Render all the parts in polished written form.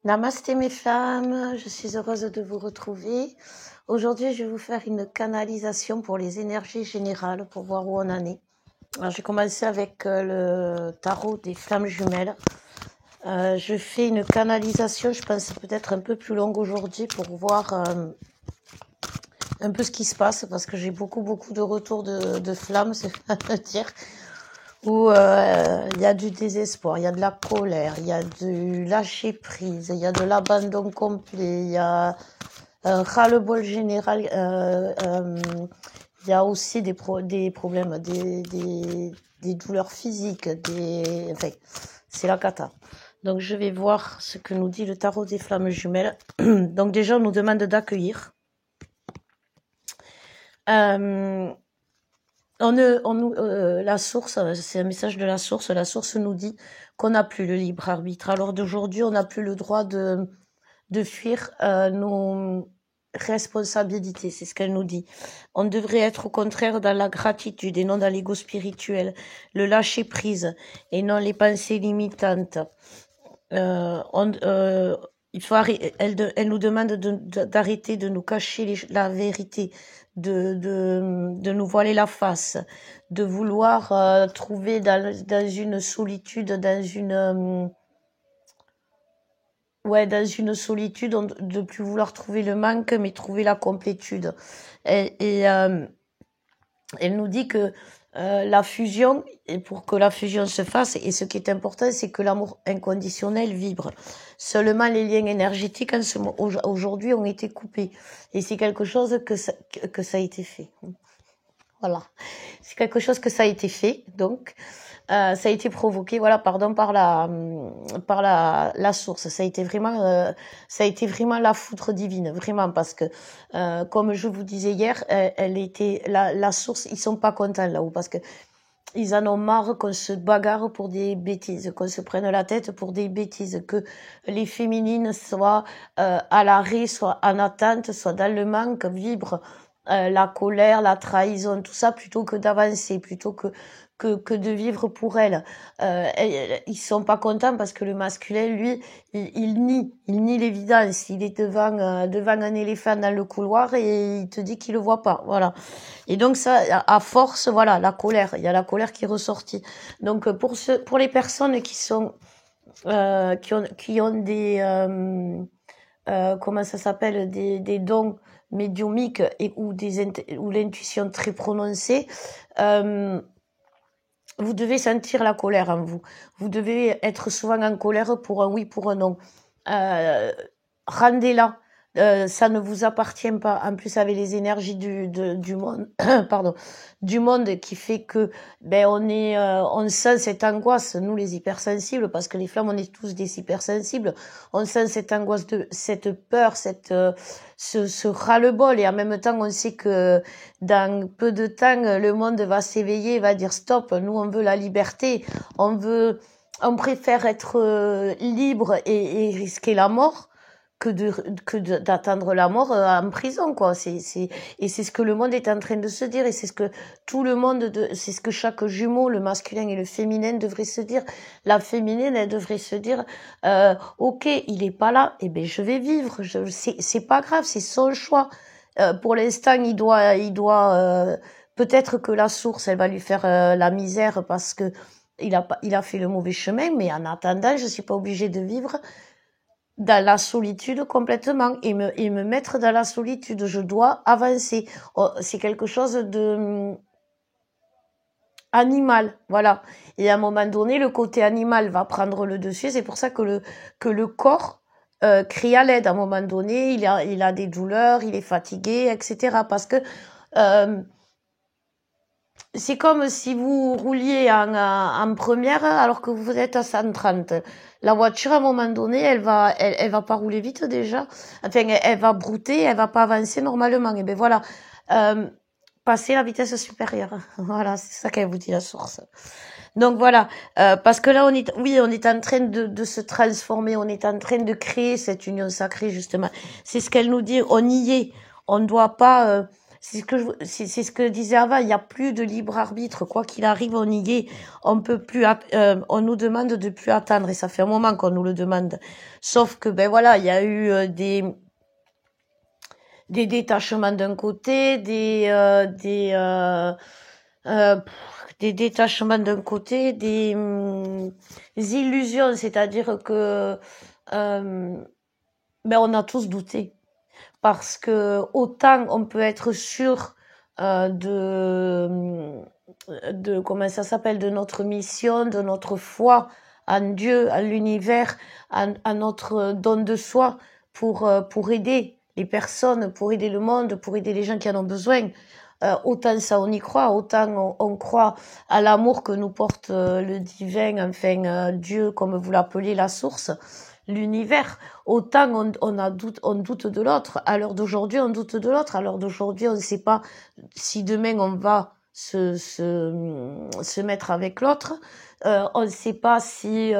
Namasté mes femmes, je suis heureuse de vous retrouver. Aujourd'hui, je vais vous faire une canalisation pour les énergies générales, pour voir où on en est. Alors, j'ai commencé avec le tarot des flammes jumelles. Je fais une canalisation, je pense peut-être un peu plus longue aujourd'hui pour voir un peu ce qui se passe, parce que j'ai beaucoup de retours de flammes, c'est pas à dire, où il y a du désespoir, il y a de la colère, il y a du lâcher prise, il y a de l'abandon complet, il y a un ras-le-bol général, il y a aussi des problèmes, des douleurs physiques, enfin, c'est la cata. Donc je vais voir ce que nous dit le tarot des flammes jumelles. Donc déjà on nous demande d'accueillir. La source, c'est un message de la source. La source nous dit qu'on n'a plus le libre arbitre. Alors d'aujourd'hui, on n'a plus le droit de fuir nos responsabilités. C'est ce qu'elle nous dit. On devrait être au contraire dans la gratitude et non dans l'ego spirituel, le lâcher prise et non les pensées limitantes. Il faut elle nous demande d'arrêter de nous cacher la vérité, de nous voiler la face, de vouloir trouver dans une solitude, dans une solitude, de plus vouloir trouver le manque, mais trouver la complétude. Et elle nous dit que la fusion, et pour que la fusion se fasse, et ce qui est important, c'est que l'amour inconditionnel vibre. Seulement les liens énergétiques aujourd'hui ont été coupés. Et c'est quelque chose que ça a été fait. Voilà. C'est quelque chose que ça a été fait, donc. Ça a été provoqué, voilà, pardon, par la source. Ça a été vraiment la foudre divine, vraiment, parce que, comme je vous disais hier, elle était la source. Ils sont pas contents là-haut parce que ils en ont marre qu'on se bagarre pour des bêtises, qu'on se prenne la tête pour des bêtises, que les féminines soient à l'arrêt, soient en attente, soient dans le manque, vibrent la colère, la trahison, tout ça, plutôt que d'avancer, plutôt que de vivre pour elles. Ils sont pas contents parce que le masculin, lui, il nie l'évidence. Il est devant un éléphant dans le couloir et il te dit qu'il le voit pas. Voilà. Et donc ça, à force, voilà, la colère. Il y a la colère qui est ressortie. Donc pour les personnes qui sont qui ont des comment ça s'appelle, des dons médiumiques ou l'intuition très prononcée, vous devez sentir la colère en vous. Vous devez être souvent en colère pour un oui, pour un non. Rendez-la. Ça ne vous appartient pas. En plus, avec les énergies du monde, pardon, du monde qui fait que, on sent cette angoisse, nous les hypersensibles, parce que les flammes, on est tous des hypersensibles. On sent cette angoisse, cette peur, ce ras-le-bol, et en même temps, on sait que dans peu de temps, le monde va s'éveiller, va dire stop. Nous, on veut la liberté, on préfère être libre et risquer la mort que d'attendre la mort en prison, quoi. Et c'est ce que le monde est en train de se dire, et c'est ce que tout le monde, c'est ce que chaque jumeau, le masculin et le féminin, devrait se dire. La féminine, elle devrait se dire, ok, il est pas là, eh ben je vais vivre. C'est pas grave, c'est son choix. Pour l'instant, il doit peut-être que la source, elle va lui faire la misère parce que il a fait le mauvais chemin, mais en attendant, je suis pas obligée de vivre dans la solitude complètement et me mettre dans la solitude. Je dois avancer. Oh, c'est quelque chose de animal, voilà. Et à un moment donné, le côté animal va prendre le dessus. C'est pour ça que le corps crie à l'aide. À un moment donné, il a des douleurs, il est fatigué, etc. Parce que c'est comme si vous rouliez en première alors que vous êtes à 130. La voiture, à un moment donné, elle va pas rouler vite déjà. Enfin, elle va brouter, elle va pas avancer normalement. Et ben voilà, passer la vitesse supérieure. Voilà, c'est ça qu'elle vous dit, la source. Donc voilà, parce que là, on est en train de se transformer, on est en train de créer cette union sacrée, justement. C'est ce qu'elle nous dit, on y est. On ne doit pas c'est ce que disait Ava, il n'y a plus de libre arbitre, quoi qu'il arrive, on y est, on peut plus, on nous demande de plus attendre, et ça fait un moment qu'on nous le demande. Sauf que, ben voilà, il y a eu des détachements d'un côté, des détachements d'un côté, des illusions, c'est-à-dire que ben on a tous douté. Parce que autant on peut être sûr de comment ça s'appelle, de notre mission, de notre foi en Dieu, à l'univers, à notre don de soi pour aider les personnes, pour aider le monde, pour aider les gens qui en ont besoin. Autant ça on y croit, autant on croit à l'amour que nous porte le divin, enfin Dieu, comme vous l'appelez, la source, l'univers. Autant on doute de l'autre. À l'heure d'aujourd'hui, on doute de l'autre. À l'heure d'aujourd'hui, on ne sait pas si demain on va se mettre avec l'autre. On ne sait pas si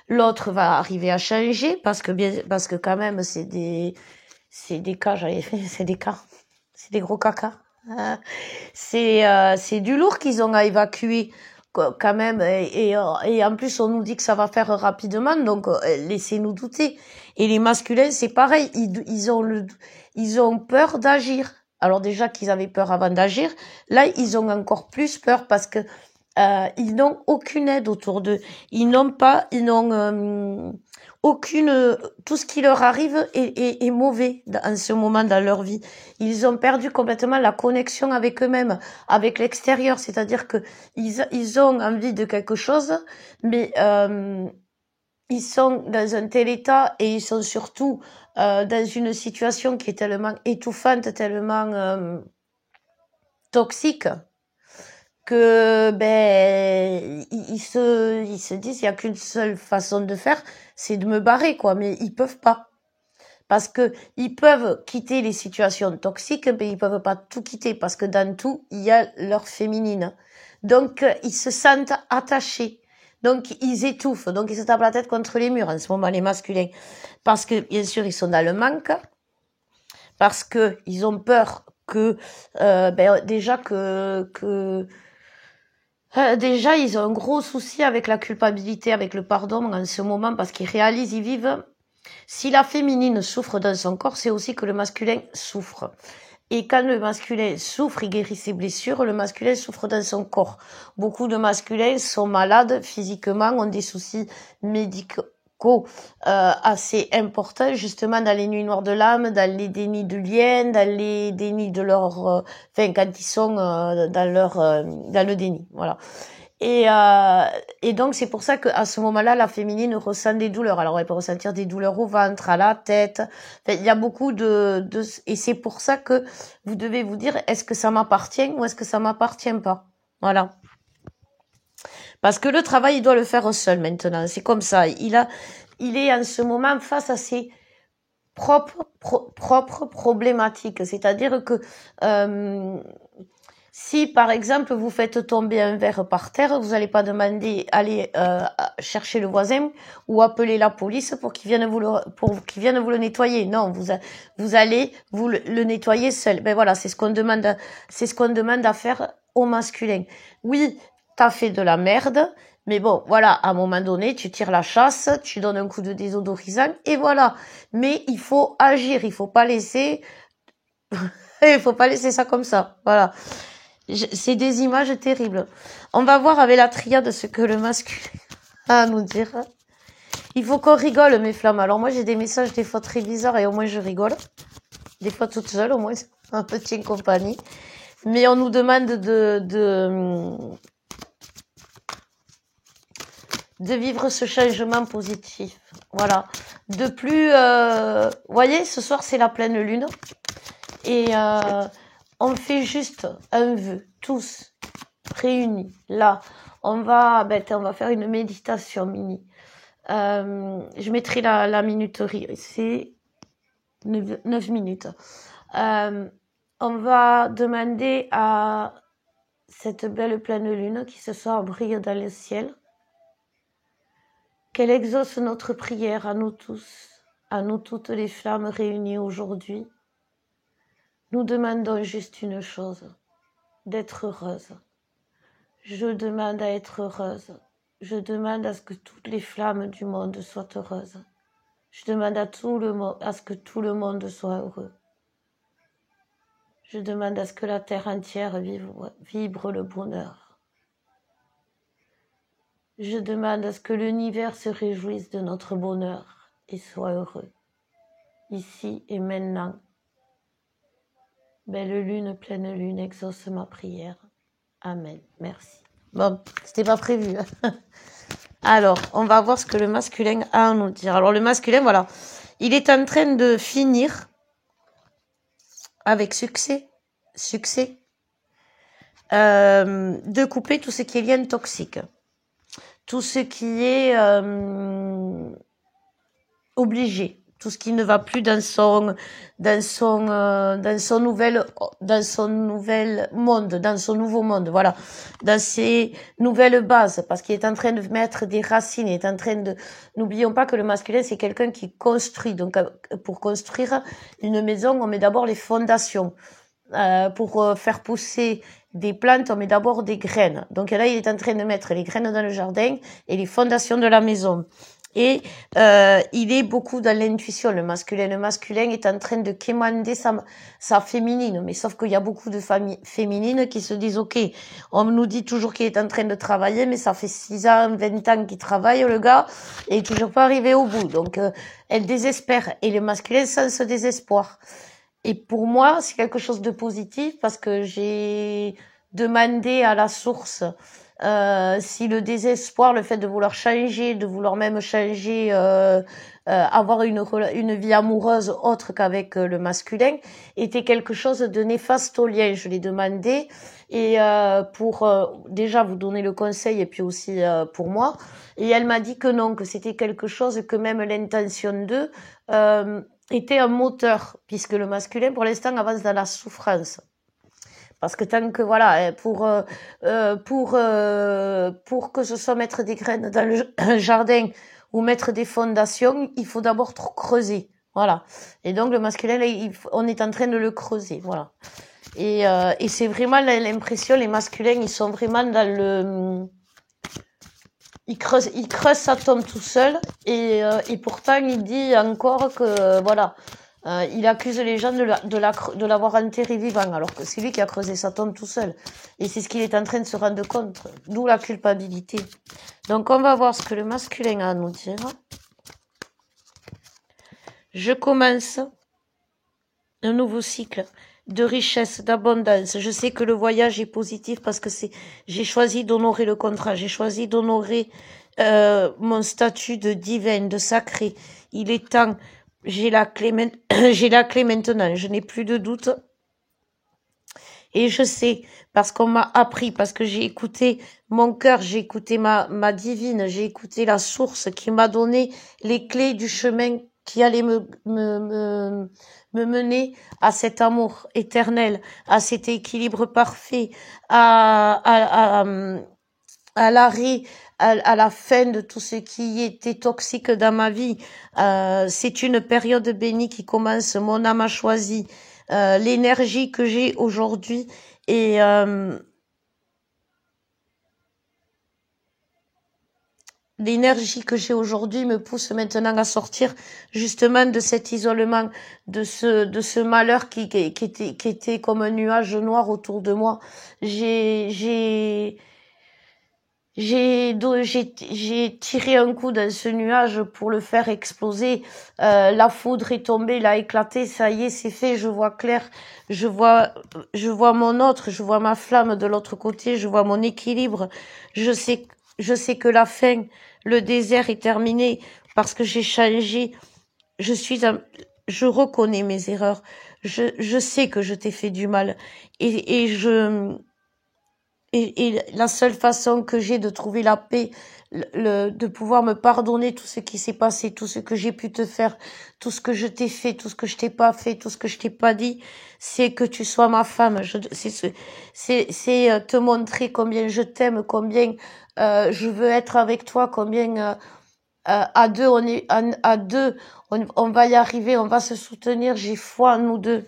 l'autre va arriver à changer, parce que quand même c'est des cas, c'est des gros caca. C'est du lourd qu'ils ont à évacuer quand même, et en plus on nous dit que ça va faire rapidement, donc laissez-nous douter. Et les masculins c'est pareil, ils ont peur d'agir. Alors déjà qu'ils avaient peur avant d'agir, là ils ont encore plus peur, parce que ils n'ont aucune aide autour d'eux. Ils n'ont aucune, tout ce qui leur arrive est mauvais en ce moment dans leur vie. Ils ont perdu complètement la connexion avec eux-mêmes, avec l'extérieur. C'est-à-dire que ils ont envie de quelque chose, mais ils sont dans un tel état, et ils sont surtout dans une situation qui est tellement étouffante, tellement toxique, que ben ils se disent il y a qu'une seule façon de faire, c'est de me barrer, quoi. Mais ils peuvent pas, parce que ils peuvent quitter les situations toxiques, mais ils peuvent pas tout quitter, parce que dans tout il y a leur féminine. Donc ils se sentent attachés, donc ils étouffent, donc ils se tapent la tête contre les murs en ce moment, les masculins, parce que bien sûr ils sont dans le manque, parce que ils ont peur que déjà, ils ont un gros souci avec la culpabilité, avec le pardon en ce moment, parce qu'ils réalisent, ils vivent. Si la féminine souffre dans son corps, c'est aussi que le masculin souffre. Et quand le masculin souffre, il guérit ses blessures, le masculin souffre dans son corps. Beaucoup de masculins sont malades physiquement, ont des soucis médicaux assez importants, justement dans les nuits noires de l'âme, dans les dénis de lien, dans les dénis de leur... quand ils sont dans le déni, voilà. Et donc c'est pour ça qu'à ce moment-là, la féminine ressent des douleurs. Alors elle peut ressentir des douleurs au ventre, à la tête. Enfin, il y a beaucoup et c'est pour ça que vous devez vous dire, est-ce que ça m'appartient ou est-ce que ça m'appartient pas? Voilà. Parce que le travail, il doit le faire seul maintenant. C'est comme ça. Il est en ce moment face à ses propres problématiques. C'est-à-dire que si, par exemple, vous faites tomber un verre par terre, vous n'allez pas demander, aller chercher le voisin ou appeler la police pour qu'il vienne vous le nettoyer. Non, vous allez vous le nettoyer seul. Ben voilà, c'est ce qu'on demande à faire au masculin. Oui, t'as fait de la merde, mais bon, voilà, à un moment donné, tu tires la chasse, tu donnes un coup de désodorisant, et voilà. Mais il faut agir, il faut pas laisser ça comme ça. Voilà. C'est des images terribles. On va voir avec la triade ce que le masculin a à nous dire. Il faut qu'on rigole, mes flammes. Alors moi, j'ai des messages des fois très bizarres, et au moins je rigole. Des fois toute seule, au moins un petit en compagnie. Mais on nous demande de vivre ce changement positif. Voilà. De plus, vous voyez, ce soir c'est la pleine lune, et on fait juste un vœu, tous réunis. Là, on va faire une méditation mini. Je mettrai la minuterie. C'est 9 minutes. On va demander à cette belle pleine lune qui ce soir brille dans le ciel, qu'elle exauce notre prière à nous tous, à nous toutes les flammes réunies aujourd'hui, Nous demandons juste une chose, d'être heureuse. Je demande à être heureuse. Je demande à ce que toutes les flammes du monde soient heureuses. Je demande à ce que tout le monde soit heureux. Je demande à ce que la terre entière vibre le bonheur. Je demande à ce que l'univers se réjouisse de notre bonheur et soit heureux, ici et maintenant. Belle lune, pleine lune, exauce ma prière. Amen. Merci. Bon, c'était pas prévu. Alors, on va voir ce que le masculin a à nous dire. Alors, le masculin, voilà, il est en train de finir avec succès, de couper tout ce qui est lien toxique, tout ce qui est obligé, tout ce qui ne va plus dans son nouveau monde, voilà, dans ses nouvelles bases, parce qu'il est en train de mettre des racines, il est en train de, n'oublions pas que le masculin c'est quelqu'un qui construit, donc pour construire une maison, on met d'abord les fondations, pour faire pousser des plantes, on met d'abord des graines. Donc là, il est en train de mettre les graines dans le jardin et les fondations de la maison. Et il est beaucoup dans l'intuition, le masculin. Le masculin est en train de quémander sa féminine. Mais sauf qu'il y a beaucoup de familles féminines qui se disent, OK, on nous dit toujours qu'il est en train de travailler, mais ça fait 6 ans, 20 ans qu'il travaille, le gars, et il est toujours pas arrivé au bout. Donc, elle désespère. Et le masculin sent ce désespoir. Et pour moi, c'est quelque chose de positif parce que j'ai demandé à la source si le désespoir, le fait de vouloir changer, de vouloir même changer, avoir une vie amoureuse autre qu'avec le masculin, était quelque chose de néfaste au lien. Je l'ai demandé et pour déjà vous donner le conseil et puis aussi pour moi. Et elle m'a dit que non, que c'était quelque chose que même l'intention d'eux était un moteur, puisque le masculin, pour l'instant, avance dans la souffrance. Parce que tant que, voilà, pour que ce soit mettre des graines dans le jardin ou mettre des fondations, il faut d'abord trop creuser. Voilà. Et donc, le masculin, on est en train de le creuser. Voilà. Et c'est vraiment l'impression, les masculins, ils sont vraiment dans le... Il creuse sa tombe tout seul et pourtant il dit encore que voilà, il accuse les gens de l'avoir enterré vivant alors que c'est lui qui a creusé sa tombe tout seul et c'est ce qu'il est en train de se rendre compte, d'où la culpabilité. Donc on va voir ce que le masculin a à nous dire. Je commence un nouveau cycle de richesse, d'abondance. Je sais que le voyage est positif parce que j'ai choisi d'honorer le contrat, j'ai choisi d'honorer mon statut de divin, de sacré. Il est temps, j'ai la clé maintenant, je n'ai plus de doute. Et je sais, parce qu'on m'a appris, parce que j'ai écouté mon cœur, j'ai écouté ma divine, j'ai écouté la source qui m'a donné les clés du chemin qui allait me mener à cet amour éternel, à cet équilibre parfait, à l'arrêt, à la fin de tout ce qui était toxique dans ma vie. C'est une période bénie qui commence. Mon âme a choisi l'énergie que j'ai aujourd'hui et l'énergie que j'ai aujourd'hui me pousse maintenant à sortir justement de cet isolement, de ce malheur qui était comme un nuage noir autour de moi. J'ai tiré un coup dans ce nuage pour le faire exploser. La foudre est tombée, il a éclaté, ça y est, c'est fait, je vois clair. Je vois mon autre, je vois ma flamme de l'autre côté, je vois mon équilibre. Je sais que la fin, le désert est terminé parce que j'ai changé. Je reconnais mes erreurs. Je sais que je t'ai fait du mal et la seule façon que j'ai de trouver la paix, de pouvoir me pardonner tout ce qui s'est passé, tout ce que j'ai pu te faire, tout ce que je t'ai fait, tout ce que je t'ai pas fait, tout ce que je t'ai pas dit, c'est que tu sois ma femme. C'est te montrer combien je t'aime, combien je veux être avec toi, combien à deux on va y arriver, on va se soutenir. J'ai foi en nous deux.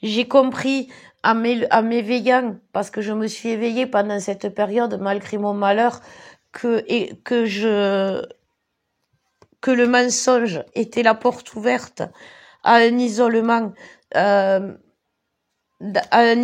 J'ai compris en m'éveillant, parce que je me suis éveillée pendant cette période, malgré mon malheur, que le mensonge était la porte ouverte à un isolement, euh, dans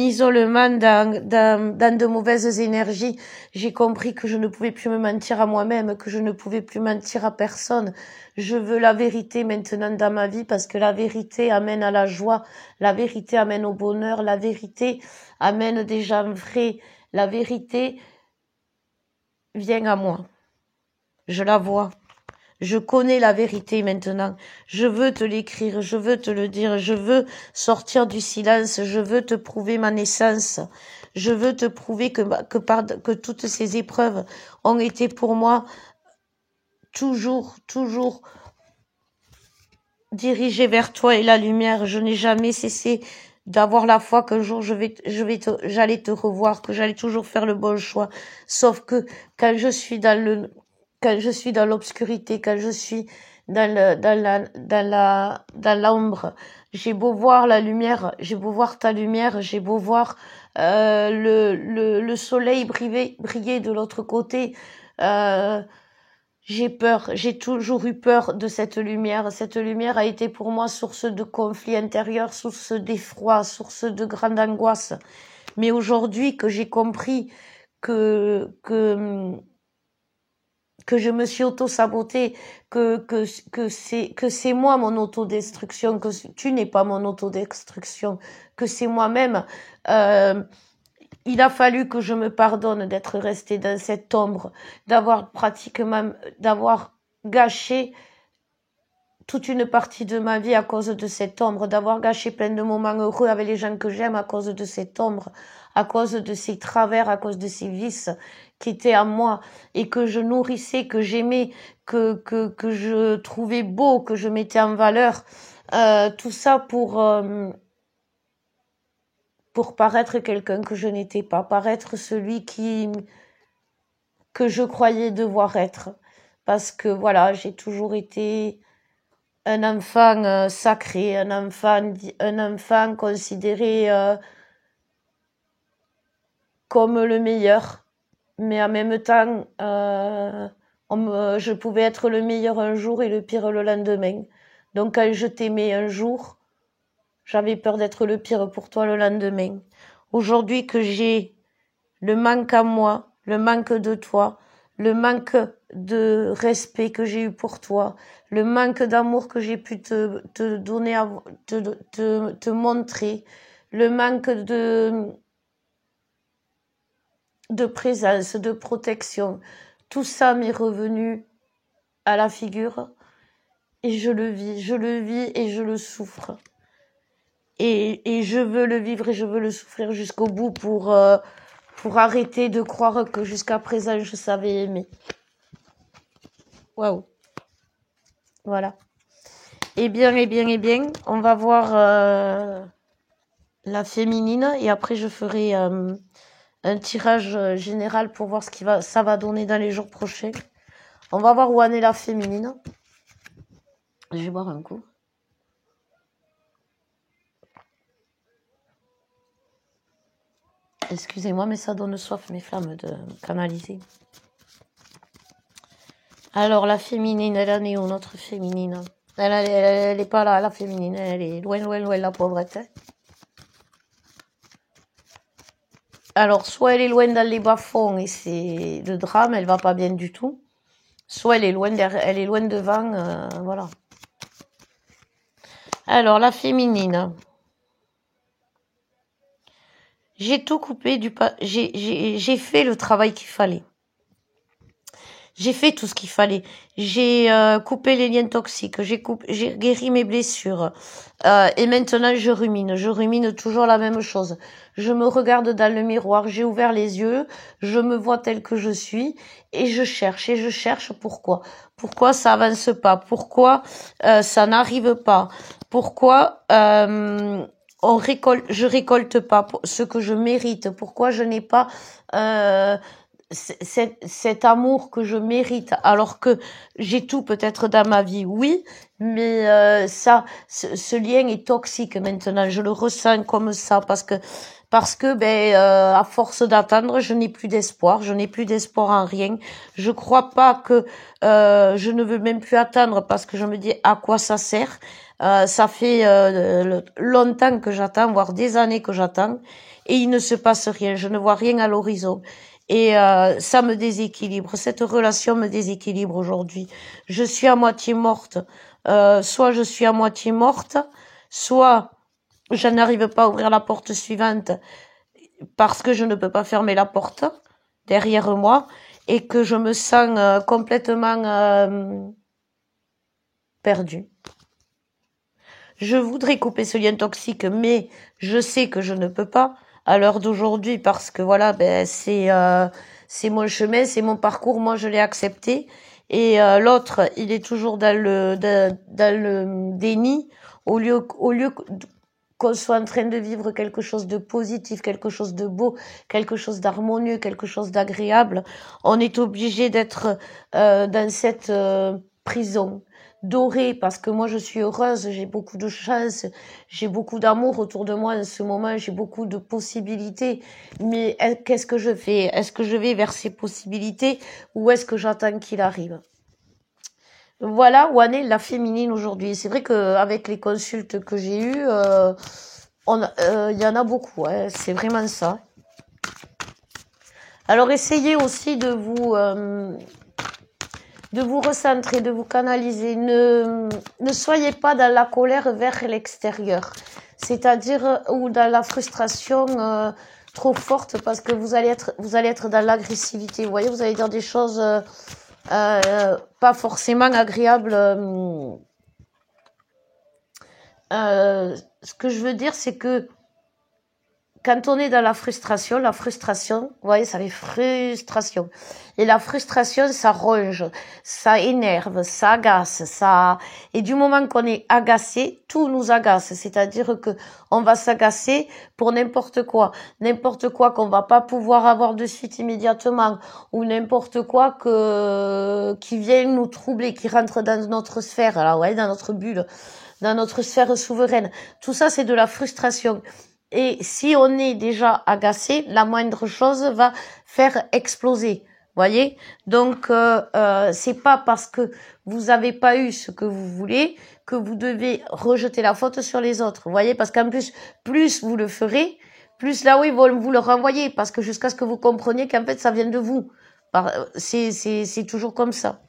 de mauvaises énergies. J'ai compris que je ne pouvais plus me mentir à moi-même, que je ne pouvais plus mentir à personne. Je veux la vérité maintenant dans ma vie parce que la vérité amène à la joie, la vérité amène au bonheur, la vérité amène des gens vrais, la vérité vient à moi. Je la vois. Je connais la vérité maintenant. Je veux te l'écrire, je veux te le dire, je veux sortir du silence, je veux te prouver ma naissance. Je veux te prouver que toutes ces épreuves ont été pour moi toujours dirigées vers toi et la lumière. Je n'ai jamais cessé d'avoir la foi qu'un jour j'allais te revoir, que j'allais toujours faire le bon choix. Sauf que quand je suis dans l'obscurité, quand je suis dans l'ombre, j'ai beau voir la lumière, j'ai beau voir ta lumière, j'ai beau voir le soleil briller de l'autre côté, j'ai peur, j'ai toujours eu peur de cette lumière. Cette lumière a été pour moi source de conflit intérieur, source d'effroi, source de grande angoisse. Mais aujourd'hui que j'ai compris que je me suis auto-sabotée, que c'est moi mon autodestruction, que tu n'es pas mon autodestruction, que c'est moi-même. Il a fallu que je me pardonne d'être restée dans cette ombre, d'avoir gâché toute une partie de ma vie à cause de cette ombre, d'avoir gâché plein de moments heureux avec les gens que j'aime à cause de cette ombre, à cause de ces travers, à cause de ces vices qui étaient à moi et que je nourrissais, que j'aimais, que je trouvais beau, que je mettais en valeur. Tout ça pour paraître quelqu'un que je n'étais pas, paraître celui que je croyais devoir être. Parce que voilà, j'ai toujours été un enfant sacré, un enfant considéré comme le meilleur. Mais en même temps, je pouvais être le meilleur un jour et le pire le lendemain. Donc quand je t'aimais un jour, j'avais peur d'être le pire pour toi le lendemain. Aujourd'hui que j'ai le manque à moi, le manque de toi, le manque de respect que j'ai eu pour toi, le manque d'amour que j'ai pu te donner, te montrer, le manque de présence, de protection. Tout ça m'est revenu à la figure et je le vis et je le souffre. Et je veux le vivre et je veux le souffrir jusqu'au bout pour arrêter de croire que jusqu'à présent je savais aimer. Waouh. Voilà. Eh bien, on va voir la féminine et après je ferai un tirage général pour voir ça va donner dans les jours prochains. On va voir où en est la féminine. Je vais boire un coup. Excusez-moi, mais ça donne soif, mes flammes, de canaliser. Alors, la féminine, elle en est où, notre féminine? Elle est pas là, la féminine. Elle est loin, la pauvrette. Hein. Alors, soit elle est loin dans les bas-fonds et c'est le drame, elle va pas bien du tout. Soit elle est loin devant, voilà. Alors, la féminine. J'ai tout coupé j'ai fait le travail qu'il fallait. J'ai fait tout ce qu'il fallait. J'ai coupé les liens toxiques. J'ai guéri mes blessures. Et maintenant, je rumine toujours la même chose. Je me regarde dans le miroir. J'ai ouvert les yeux. Je me vois telle que je suis. Et je cherche pourquoi. Pourquoi ça avance pas? Pourquoi ça n'arrive pas? Pourquoi je récolte pas ce que je mérite? Pourquoi je n'ai pas cet amour que je mérite, alors que j'ai tout peut-être dans ma vie, oui, mais ce lien est toxique maintenant. Je le ressens comme ça parce que à force d'attendre, je n'ai plus d'espoir, je n'ai plus d'espoir en rien. Je crois pas que je ne veux même plus attendre parce que je me dis à quoi ça sert. Ça fait longtemps que j'attends, voire des années que j'attends, et il ne se passe rien. Je ne vois rien à l'horizon. Et ça me déséquilibre. Cette relation me déséquilibre aujourd'hui. Je suis à moitié morte. Soit je suis à moitié morte, soit je n'arrive pas à ouvrir la porte suivante parce que je ne peux pas fermer la porte derrière moi et que je me sens complètement perdue. Je voudrais couper ce lien toxique, mais je sais que je ne peux pas à l'heure d'aujourd'hui parce que voilà, c'est mon chemin, c'est mon parcours, moi je l'ai accepté. Et l'autre, il est toujours dans le déni, au lieu qu'on soit en train de vivre quelque chose de positif, quelque chose de beau, quelque chose d'harmonieux, quelque chose d'agréable. On est obligé d'être dans cette prison dorée, parce que moi je suis heureuse, j'ai beaucoup de chance, j'ai beaucoup d'amour autour de moi en ce moment, j'ai beaucoup de possibilités. Mais qu'est-ce que je fais? Est-ce que je vais vers ces possibilités ou est-ce que j'attends qu'il arrive? Voilà où en est la féminine aujourd'hui. C'est vrai qu'avec les consultes que j'ai eues, il y en a beaucoup, hein, c'est vraiment ça. Alors essayez aussi de vous recentrer, de vous canaliser. Ne soyez pas dans la colère vers l'extérieur, c'est-à-dire ou dans la frustration trop forte, parce que vous allez être dans l'agressivité. Vous voyez, vous allez dire des choses pas forcément agréables. Ce que je veux dire, c'est que quand on est dans la frustration, vous voyez, ça fait frustration. Et la frustration, ça ronge, ça énerve, ça agace, et du moment qu'on est agacé, tout nous agace. C'est-à-dire que on va s'agacer pour n'importe quoi qu'on va pas pouvoir avoir de suite immédiatement, ou n'importe quoi qui vient nous troubler, qui rentre dans notre sphère, là, ouais, dans notre bulle, dans notre sphère souveraine. Tout ça, c'est de la frustration. Et si on est déjà agacé, la moindre chose va faire exploser. Voyez? Donc c'est pas parce que vous avez pas eu ce que vous voulez que vous devez rejeter la faute sur les autres. Voyez? Parce qu'en plus vous le ferez, plus là ils vont vous le renvoyer, parce que jusqu'à ce que vous compreniez qu'en fait ça vient de vous. C'est toujours comme ça.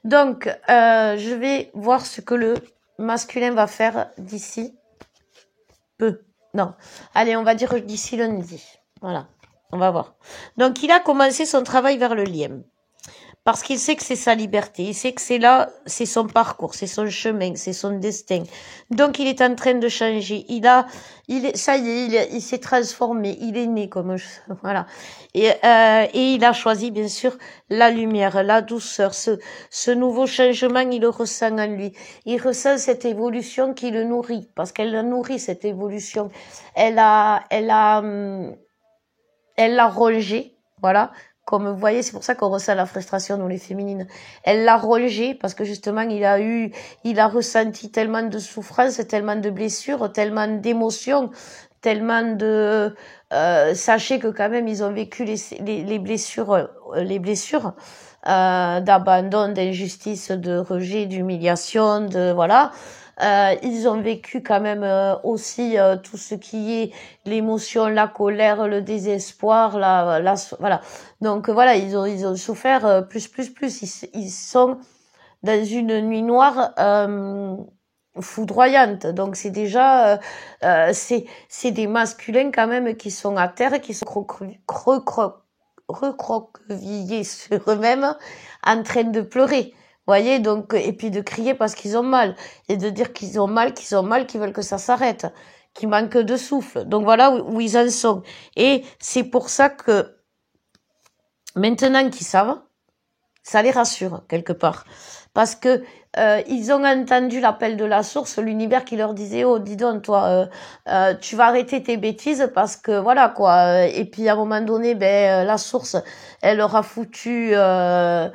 Donc je vais voir ce que le masculin va faire d'ici peu. Non. Allez, on va dire d'ici lundi. Voilà. On va voir. Donc, il a commencé son travail vers le lien. Parce qu'il sait que c'est sa liberté. Il sait que c'est son parcours, c'est son chemin, c'est son destin. Donc, il est en train de changer. Ça y est, il s'est transformé. Il est né comme, voilà. Et il a choisi, bien sûr, la lumière, la douceur. Ce nouveau changement, il le ressent en lui. Il ressent cette évolution qui le nourrit. Parce qu'elle la nourrit, cette évolution. Elle l'a rongé. Voilà. Comme vous voyez, c'est pour ça qu'on ressent la frustration dans les féminines. Elle l'a rejeté parce que justement, il a ressenti tellement de souffrance, tellement de blessures, tellement d'émotions, tellement de... sachez que quand même, ils ont vécu les blessures d'abandon, d'injustice, de rejet, d'humiliation, voilà. Ils ont vécu quand même aussi tout ce qui est l'émotion, la colère, le désespoir, voilà. Donc voilà, ils ont souffert plus. Ils sont dans une nuit noire foudroyante. Donc c'est déjà c'est des masculins quand même qui sont à terre, qui sont recroquevillés sur eux-mêmes, en train de pleurer. Voyez, donc, et puis de crier parce qu'ils ont mal, et de dire qu'ils ont mal, qu'ils veulent que ça s'arrête, qu'ils manquent de souffle. Donc voilà où ils en sont. Et c'est pour ça que, maintenant qu'ils savent, ça les rassure, quelque part. Parce que, ils ont entendu l'appel de la source, l'univers qui leur disait, oh, dis donc, toi, tu vas arrêter tes bêtises parce que voilà quoi. Et puis à un moment donné, la source, elle leur a foutu, elle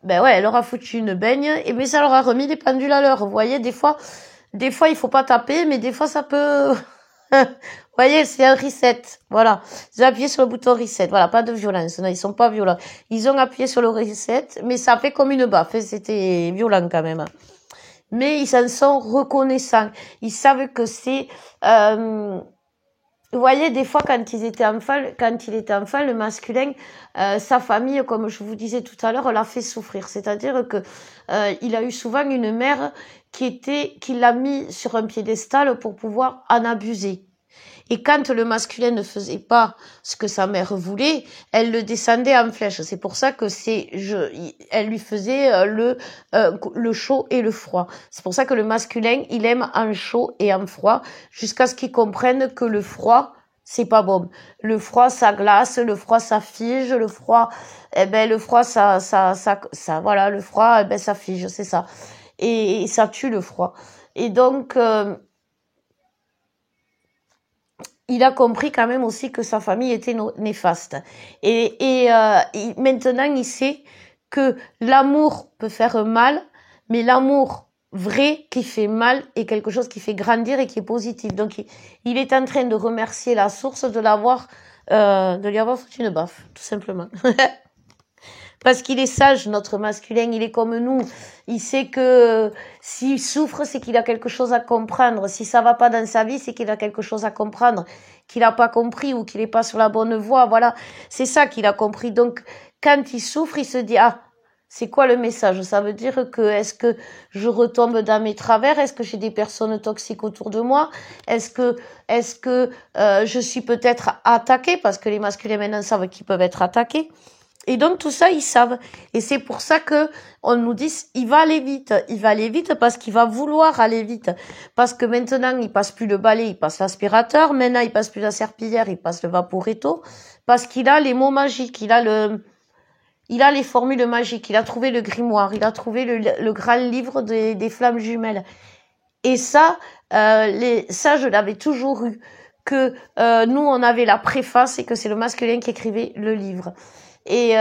leur a foutu une baigne, et mais ça leur a remis les pendules à l'heure. Vous voyez, des fois, il faut pas taper, mais des fois, ça peut. Vous voyez, c'est un reset. Voilà. Ils ont appuyé sur le bouton reset. Voilà, pas de violence. Non, ils sont pas violents. Ils ont appuyé sur le reset, mais ça fait comme une baffe. C'était violent quand même. Mais ils s'en sont reconnaissants. Ils savent que c'est... Vous voyez, des fois, quand il était enfant, le masculin, sa famille, comme je vous disais tout à l'heure, l'a fait souffrir. C'est-à-dire que il a eu souvent une mère qui l'a mis sur un piédestal pour pouvoir en abuser. Et quand le masculin ne faisait pas ce que sa mère voulait, elle le descendait en flèche. C'est pour ça que elle lui faisait le chaud et le froid. C'est pour ça que le masculin, il aime en chaud et en froid, jusqu'à ce qu'il comprenne que le froid, c'est pas bon. Le froid, ça glace, le froid, ça fige, le froid, le froid, voilà, le froid, ça fige, c'est ça. Et ça tue le froid. Et donc, il a compris quand même aussi que sa famille était néfaste. Et maintenant, il sait que l'amour peut faire mal, mais l'amour vrai qui fait mal est quelque chose qui fait grandir et qui est positif. Donc, il est en train de remercier la source de lui avoir foutu une baffe, tout simplement. Parce qu'il est sage, notre masculin, il est comme nous. Il sait que s'il souffre, c'est qu'il a quelque chose à comprendre. Si ça va pas dans sa vie, c'est qu'il a quelque chose à comprendre, qu'il a pas compris ou qu'il est pas sur la bonne voie. Voilà, c'est ça qu'il a compris. Donc, quand il souffre, il se dit, ah, c'est quoi le message? Ça veut dire que, est-ce que je retombe dans mes travers? Est-ce que j'ai des personnes toxiques autour de moi? Est-ce que je suis peut-être attaquée? Parce que les masculins maintenant savent qu'ils peuvent être attaqués. Et donc tout ça, ils savent. Et c'est pour ça que on nous dit, il va aller vite. Il va aller vite parce qu'il va vouloir aller vite. Parce que maintenant, il passe plus le balai, il passe l'aspirateur. Maintenant, il passe plus la serpillière, il passe le vaporetto. Parce qu'il a les mots magiques, il a les formules magiques, il a trouvé le grimoire, il a trouvé le grand livre des flammes jumelles. Et ça, je l'avais toujours eu. Que nous, on avait la préface et que c'est le masculin qui écrivait le livre. Et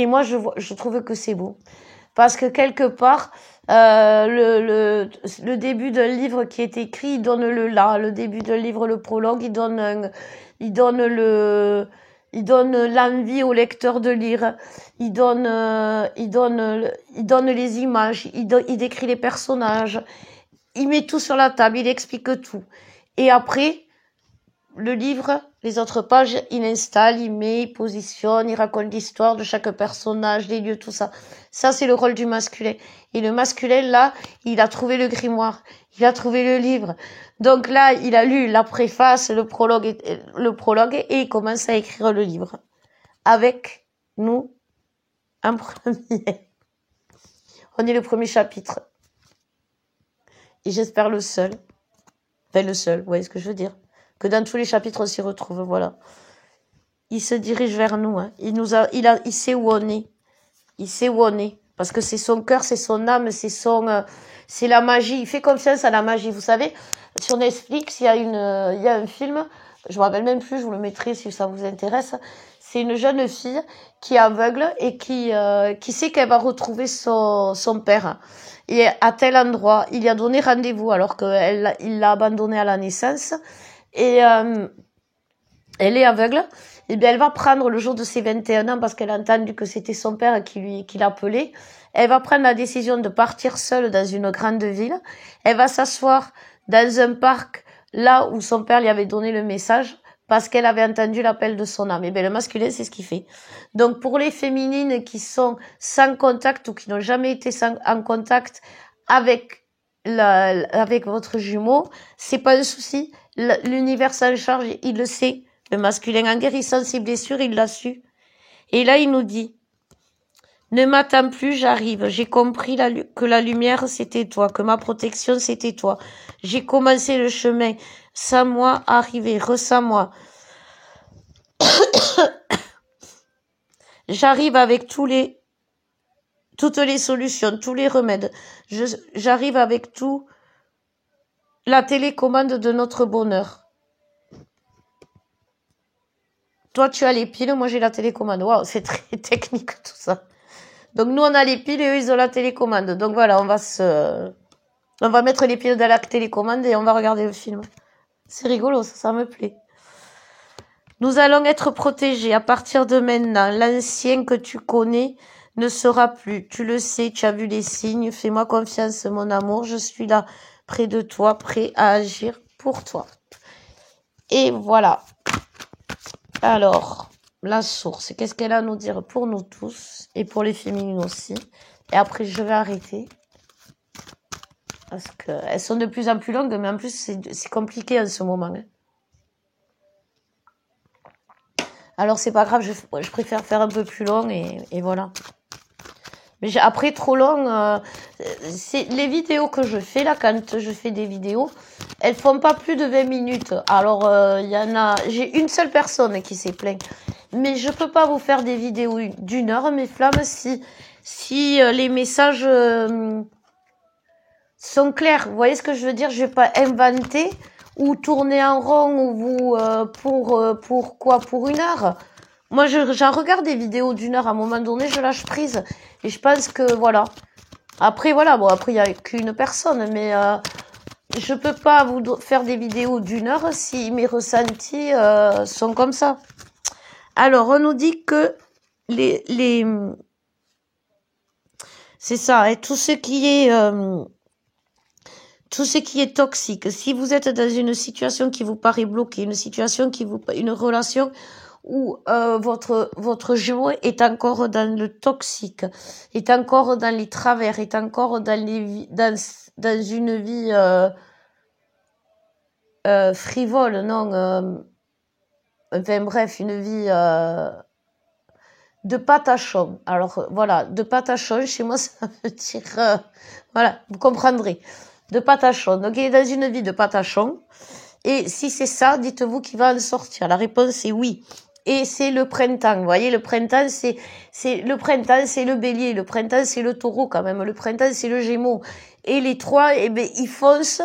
moi, je trouve que c'est beau. Parce que quelque part, le début d'un livre qui est écrit, il donne le début d'un livre, le prologue, il donne l'envie au lecteur de lire. Il donne les images, il décrit les personnages. Il met tout sur la table, il explique tout. Et après, le livre, les autres pages, il installe, il met, il positionne, il raconte l'histoire de chaque personnage, les lieux, tout ça. Ça, c'est le rôle du masculin. Et le masculin, là, il a trouvé le grimoire, il a trouvé le livre. Donc là, il a lu la préface, le prologue et il commence à écrire le livre. Avec nous, en premier. On est le premier chapitre. Et j'espère le seul. Enfin, le seul, vous voyez ce que je veux dire? Que dans tous les chapitres on s'y retrouve, voilà. Il se dirige vers nous, hein. Il sait où on est. Il sait où on est. Parce que c'est son cœur, c'est son âme, c'est la magie. Il fait confiance à la magie. Vous savez, sur Netflix, il y a un film, je me rappelle même plus, je vous le mettrai si ça vous intéresse. C'est une jeune fille qui est aveugle et qui sait qu'elle va retrouver son père. Et à tel endroit, il lui a donné rendez-vous alors qu'il l'a abandonné à la naissance. Et elle est aveugle. Et bien, elle va prendre le jour de ses 21 ans parce qu'elle a entendu que c'était son père qui l'appelait. Elle va prendre la décision de partir seule dans une grande ville. Elle va s'asseoir dans un parc là où son père lui avait donné le message parce qu'elle avait entendu l'appel de son âme. Et bien, le masculin, c'est ce qu'il fait. Donc, pour les féminines qui sont sans contact ou qui n'ont jamais été en contact avec votre jumeau, c'est pas un souci. L'univers s'en charge, il le sait. Le masculin en guérissant ses blessures, il l'a su. Et là, il nous dit, ne m'attends plus, j'arrive. J'ai compris que la lumière, c'était toi, que ma protection, c'était toi. J'ai commencé le chemin. Sans moi, arriver, ressens-moi. J'arrive avec tous les toutes les solutions, tous les remèdes. J'arrive avec tout. La télécommande de notre bonheur. Toi, tu as les piles, moi j'ai la télécommande. Waouh, c'est très technique tout ça. Donc nous, on a les piles et eux, ils ont la télécommande. Donc voilà, on va mettre les piles dans la télécommande et on va regarder le film. C'est rigolo, ça me plaît. Nous allons être protégés à partir de maintenant. L'ancien que tu connais ne sera plus. Tu le sais, tu as vu les signes. Fais-moi confiance, mon amour. Je suis là, près de toi, prêt à agir pour toi. Et voilà. Alors, la source, qu'est-ce qu'elle a à nous dire pour nous tous et pour les féminines aussi. Et après, je vais arrêter. Parce qu'elles sont de plus en plus longues, mais en plus, c'est compliqué en ce moment. Hein. Alors, c'est pas grave, je préfère faire un peu plus long et voilà. Mais après, trop long, c'est les vidéos que je fais là, quand je fais des vidéos, elles font pas plus de 20 minutes. Alors, y en a, j'ai une seule personne qui s'est plaint. Mais je peux pas vous faire des vidéos d'1 heure, mes flammes, si les messages sont clairs. Vous voyez ce que je veux dire? Je vais pas inventer ou tourner en rond ou vous pour quoi? Pour 1 heure. Moi, j'en regarde des vidéos d'1 heure. À un moment donné, je lâche prise. Et je pense que, voilà. Après, voilà. Bon, après, il n'y a qu'une personne. Mais je peux pas vous faire des vidéos d'1 heure si mes ressentis sont comme ça. Alors, on nous dit que c'est ça. Et tout ce qui est toxique. Si vous êtes dans une situation qui vous paraît bloquée, une relation où votre jumeau est encore dans le toxique, est encore dans les travers, est encore dans une vie frivole, non, enfin bref, une vie de patachon. Alors voilà, de patachon, chez moi ça veut dire voilà, vous comprendrez. De patachon. Donc il est dans une vie de patachon. Et si c'est ça, dites-vous qu'il va en sortir. La réponse est oui. Et c'est le printemps. Vous voyez, le printemps, c'est le bélier. Le printemps, c'est le taureau quand même. Le printemps, c'est le gémeaux. Et les trois, eh ben, ils foncent.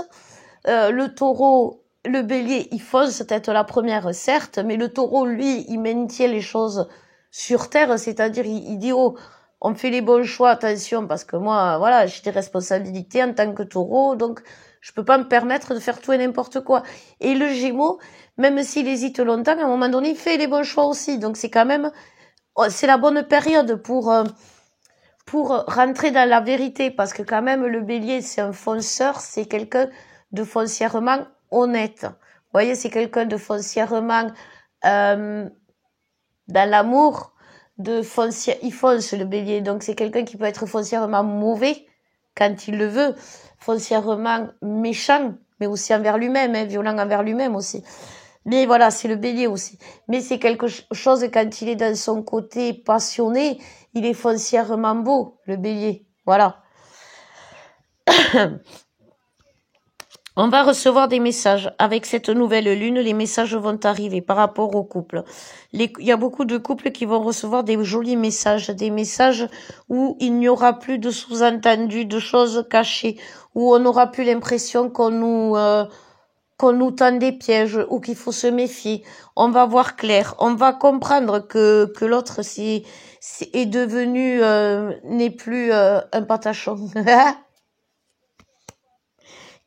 Le taureau, le bélier, il fonce peut-être la première, certes, mais le taureau, lui, il maintient les choses sur terre. C'est-à-dire, il dit, oh, on fait les bons choix, attention, parce que moi, voilà, j'ai des responsabilités en tant que taureau, donc je peux pas me permettre de faire tout et n'importe quoi. Et le Gémeaux, même s'il hésite longtemps, à un moment donné, il fait les bons choix aussi. Donc c'est quand même, c'est la bonne période pour rentrer dans la vérité, parce que quand même le Bélier, c'est un fonceur, c'est quelqu'un de foncièrement honnête. Vous voyez, c'est quelqu'un de foncièrement dans l'amour. Il fonce le Bélier, donc c'est quelqu'un qui peut être foncièrement mauvais quand il le veut, foncièrement méchant, mais aussi envers lui-même, hein, violent envers lui-même aussi. Mais voilà, c'est le Bélier aussi. Mais c'est quelque chose quand il est dans son côté passionné, il est foncièrement beau, le Bélier. Voilà. On va recevoir des messages. Avec cette nouvelle lune, les messages vont arriver par rapport au couple. Il y a beaucoup de couples qui vont recevoir des jolis messages, des messages où il n'y aura plus de sous-entendus, de choses cachées, où on n'aura plus l'impression qu'on nous tend des pièges ou qu'il faut se méfier. On va voir clair. On va comprendre que l'autre est devenu, n'est plus un patachon.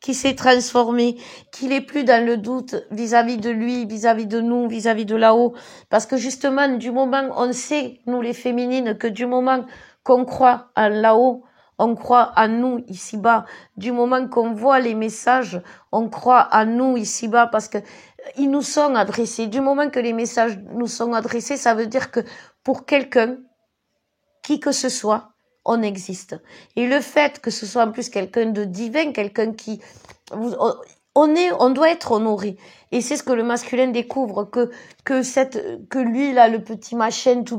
Qui s'est transformé, qu'il est plus dans le doute vis-à-vis de lui, vis-à-vis de nous, vis-à-vis de là-haut. Parce que justement, du moment, on sait, nous les féminines, que du moment qu'on croit en là-haut, on croit en nous ici-bas. Du moment qu'on voit les messages, on croit en nous ici-bas parce que ils nous sont adressés. Du moment que les messages nous sont adressés, ça veut dire que pour quelqu'un, qui que ce soit, on existe. Et le fait que ce soit en plus quelqu'un de divin, quelqu'un qui, on doit être honoré. Et c'est ce que le masculin découvre, que lui là, le petit machin tout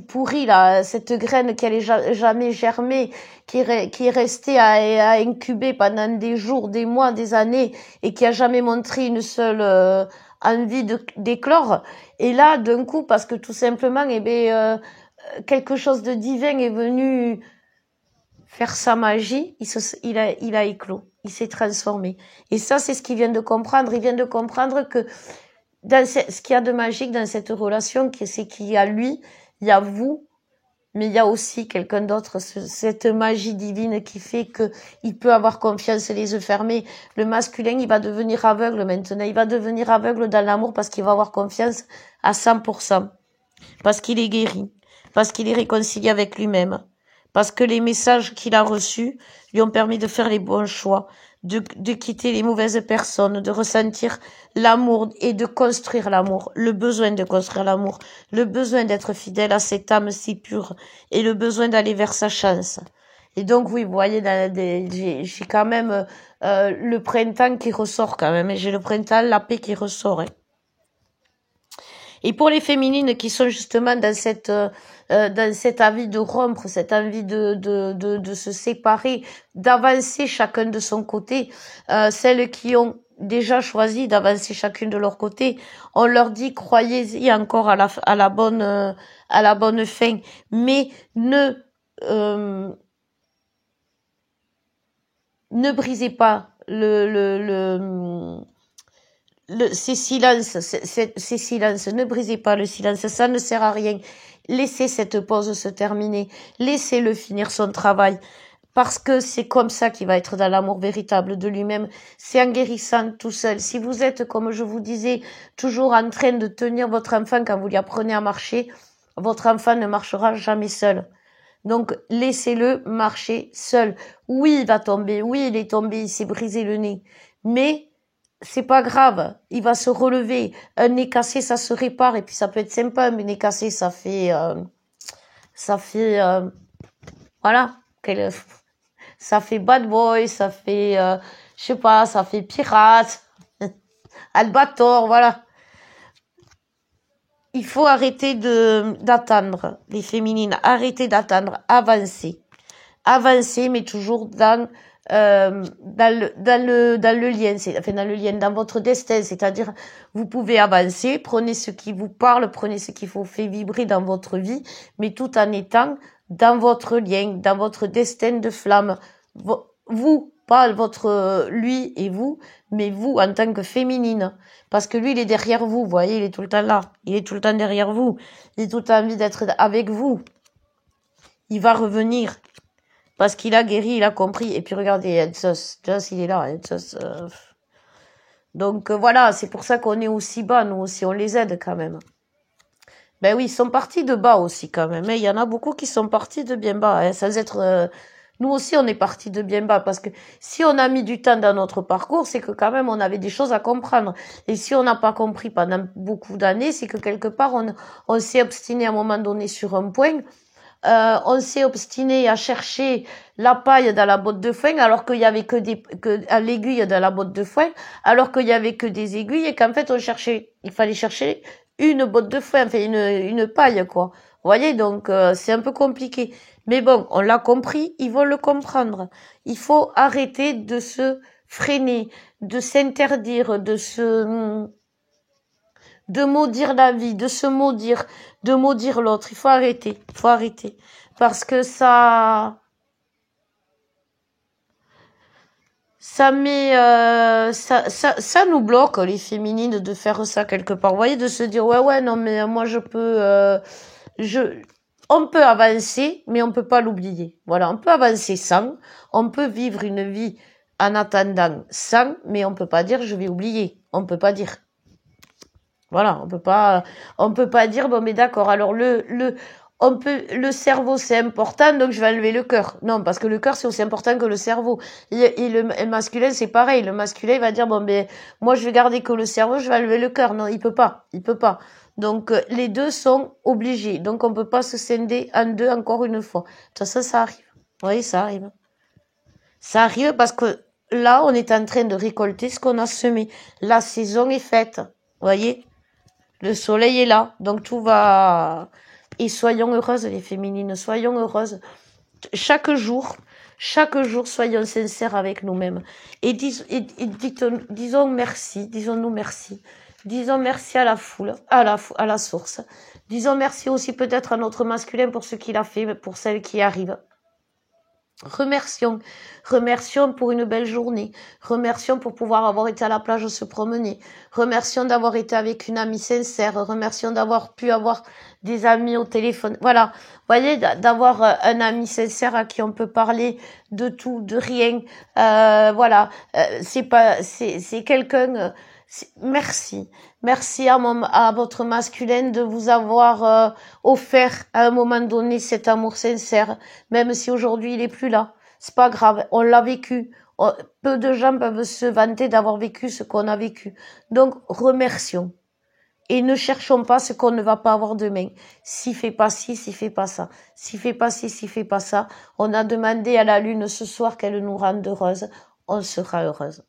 pourri là, cette graine qui n'allait jamais germer, qui est restée à incuber pendant des jours, des mois, des années, et qui a jamais montré une seule envie d'éclore. Et là, d'un coup, parce que tout simplement, quelque chose de divin est venu faire sa magie, il a éclos, il s'est transformé. Et ça, c'est ce qu'il vient de comprendre. Il vient de comprendre que ce qu'il y a de magique dans cette relation, c'est qu'il y a lui, il y a vous, mais il y a aussi quelqu'un d'autre, cette magie divine qui fait que il peut avoir confiance les yeux fermés. Le masculin, il va devenir aveugle maintenant. Il va devenir aveugle dans l'amour parce qu'il va avoir confiance à 100%. Parce qu'il est guéri. Parce qu'il est réconcilié avec lui-même. Parce que les messages qu'il a reçus lui ont permis de faire les bons choix, de quitter les mauvaises personnes, de ressentir l'amour et de construire l'amour, le besoin de construire l'amour, le besoin d'être fidèle à cette âme si pure et le besoin d'aller vers sa chance. Et donc oui, vous voyez, j'ai quand même le printemps qui ressort quand même, et j'ai le printemps, la paix qui ressort. Hein. Et pour les féminines qui sont justement dans cette envie de rompre, cette envie de se séparer, d'avancer chacun de son côté, celles qui ont déjà choisi d'avancer chacune de leur côté, on leur dit croyez-y encore à la bonne fin, mais ne brisez pas ces silences, ne brisez pas le silence, ça ne sert à rien. Laissez cette pause se terminer, laissez-le finir son travail, parce que c'est comme ça qu'il va être dans l'amour véritable de lui-même. C'est en guérissant tout seul. Si vous êtes, comme je vous disais, toujours en train de tenir votre enfant quand vous lui apprenez à marcher, votre enfant ne marchera jamais seul. Donc, laissez-le marcher seul. Oui, il va tomber. Oui, il est tombé, il s'est brisé le nez. Mais c'est pas grave, il va se relever. Un nez cassé, ça se répare, et puis ça peut être sympa, mais nez cassé, ça fait, voilà, ça fait bad boy, ça fait, je sais pas, ça fait pirate, albator, voilà. Il faut arrêter d'attendre, les féminines, arrêter d'attendre, avancer, mais toujours dans le lien, dans le lien, dans votre destin, c'est-à-dire, vous pouvez avancer, prenez ce qui vous parle, prenez ce qui vous fait vibrer dans votre vie, mais tout en étant dans votre lien, dans votre destin de flamme. Vous, pas lui et vous, mais vous en tant que féminine. Parce que lui, il est derrière vous, vous voyez, il est tout le temps là. Il est tout le temps derrière vous. Il a tout le temps envie d'être avec vous. Il va revenir. Parce qu'il a guéri, il a compris. Et puis regardez, Joss, il est là. Donc voilà, c'est pour ça qu'on est aussi bas, nous aussi, on les aide quand même. Ben oui, ils sont partis de bas aussi quand même. Il y en a beaucoup qui sont partis de bien bas, hein, sans être... Nous aussi, on est partis de bien bas, parce que si on a mis du temps dans notre parcours, c'est que quand même, on avait des choses à comprendre. Et si on n'a pas compris pendant beaucoup d'années, c'est que quelque part, on s'est obstiné à un moment donné sur un point. On s'est obstiné à chercher la paille dans la botte de foin, alors qu'il y avait que l'aiguille dans la botte de foin, alors qu'il y avait que des aiguilles, et qu'en fait, il fallait chercher une botte de foin, enfin une paille, quoi. Vous voyez, donc c'est un peu compliqué. Mais bon, on l'a compris, ils vont le comprendre. Il faut arrêter de se freiner, de s'interdire, de maudire la vie, de se maudire, de maudire l'autre. Il faut arrêter, parce que ça met, ça nous bloque, les féminines, de faire ça quelque part. Vous voyez, de se dire, ouais, non, mais moi je peux, on peut avancer, mais on peut pas l'oublier. Voilà, on peut avancer sans, on peut vivre une vie en attendant sans, mais on peut pas dire je vais oublier. On peut pas dire. Voilà, on peut pas dire bon mais d'accord. Alors le cerveau c'est important, donc je vais enlever le cœur. Non, parce que le cœur c'est aussi important que le cerveau. Et le masculin c'est pareil. Le masculin il va dire bon ben moi je vais garder que le cerveau, je vais enlever le cœur. Non, il peut pas. Donc les deux sont obligés. Donc on peut pas se scinder en deux encore une fois. De toute façon ça arrive. Oui, ça arrive. Ça arrive parce que là on est en train de récolter ce qu'on a semé. La saison est faite. Vous voyez? Le soleil est là, donc tout va... Et soyons heureuses, les féminines, soyons heureuses. Chaque jour, soyons sincères avec nous-mêmes. Et disons merci, disons-nous merci. Disons merci à la foule, à la source. Disons merci aussi peut-être à notre masculin pour ce qu'il a fait, pour celle qui arrive. Remercions pour une belle journée. Remercions pour pouvoir avoir été à la plage se promener. Remercions d'avoir été avec une amie sincère. Remercions d'avoir pu avoir des amis au téléphone. Voilà. Vous voyez, d'avoir un ami sincère à qui on peut parler de tout, de rien. Voilà. C'est quelqu'un, merci. Merci à votre masculin de vous avoir offert à un moment donné cet amour sincère, même si aujourd'hui il est plus là. C'est pas grave, on l'a vécu. Peu de gens peuvent se vanter d'avoir vécu ce qu'on a vécu. Donc remercions. Et ne cherchons pas ce qu'on ne va pas avoir demain. S'il fait pas ci, s'il fait pas ça. S'il fait pas ci, s'il fait pas ça. On a demandé à la lune ce soir qu'elle nous rende heureuse. On sera heureuse.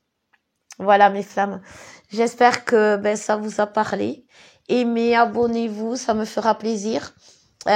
Voilà mes flammes. J'espère que ça vous a parlé. Aimez, abonnez-vous, ça me fera plaisir.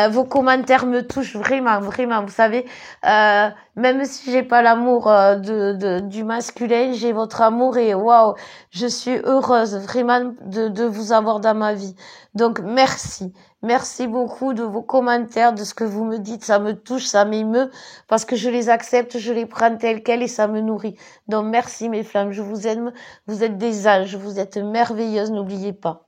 Vos commentaires me touchent vraiment, vraiment. Vous savez, même si j'ai pas l'amour du masculin, j'ai votre amour et waouh, je suis heureuse vraiment de vous avoir dans ma vie. Donc merci. Merci beaucoup de vos commentaires, de ce que vous me dites. Ça me touche, ça m'émeut parce que je les accepte, je les prends telles quelles et ça me nourrit. Donc merci mes flammes, je vous aime. Vous êtes des anges, vous êtes merveilleuses, n'oubliez pas.